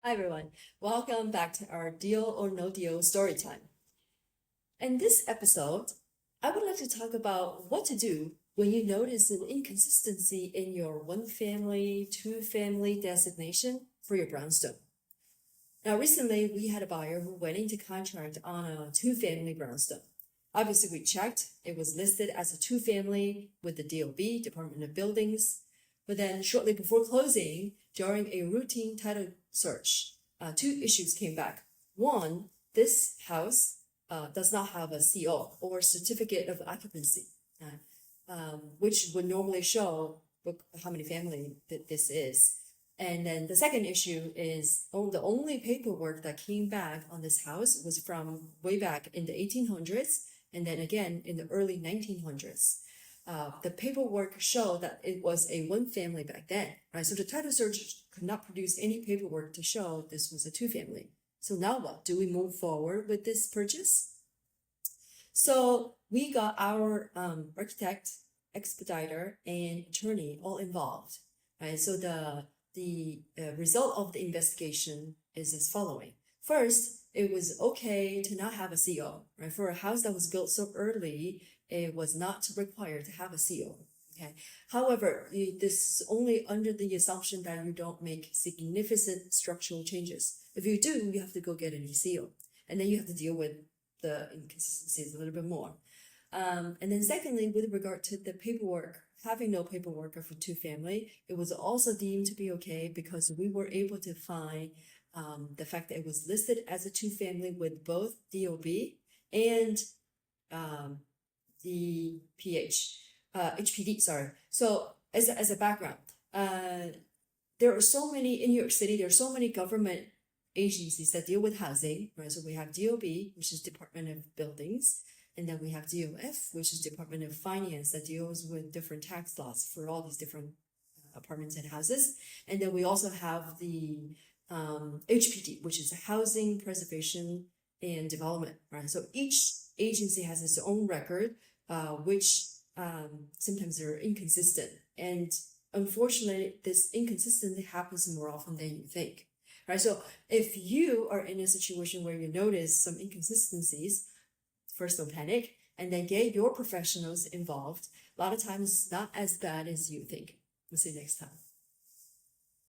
Hi everyone, welcome back to our Deal or No Deal story time. In this episode, I would like to talk about what to do when you notice an inconsistency in your one family, two family designation for your brownstone. Now, recently we had a buyer who went into contract on a two family brownstone. Obviously, we checked, it was listed as a two family with the DOB, Department of Buildings. But then, shortly before closing, during a routine title search, two issues came back. One, this house does not have a CO or certificate of occupancy, which would normally show how many family this is. And then the second issue is the only paperwork that came back on this house was from way back in the 1800s and then again in the early 1900s. The paperwork showed that it was a one family back then, right? So the title search could not produce any paperwork to show this was a two family. So now what? Do we move forward with this purchase? So we got our architect, expediter, and attorney all involved, right? So the result of the investigation is as following. First, it was okay to not have a CO, right? For a house that was built so early, it was not required to have a CO. Okay. However, this is only under the assumption that you don't make significant structural changes. If you do, you have to go get a new CO, and then you have to deal with the inconsistencies a little bit more. And then secondly, with regard to the paperwork, having no paperwork for two family, it was also deemed to be okay because we were able to find the fact that it was listed as a two family with both DOB and the HPD, sorry. So as a background, there are so many, in New York City, there are so many government agencies that deal with housing, right? So we have DOB, which is Department of Buildings, and then we have DOF, which is Department of Finance, that deals with different tax laws for all these different apartments and houses. And then we also have the HPD, which is Housing Preservation and Development, right? So each agency has its own record, which sometimes they're inconsistent. And unfortunately, this inconsistency happens more often than you think, right? So if you are in a situation where you notice some inconsistencies, first don't panic, and then get your professionals involved. A lot of times it's not as bad as you think. We'll see you next time.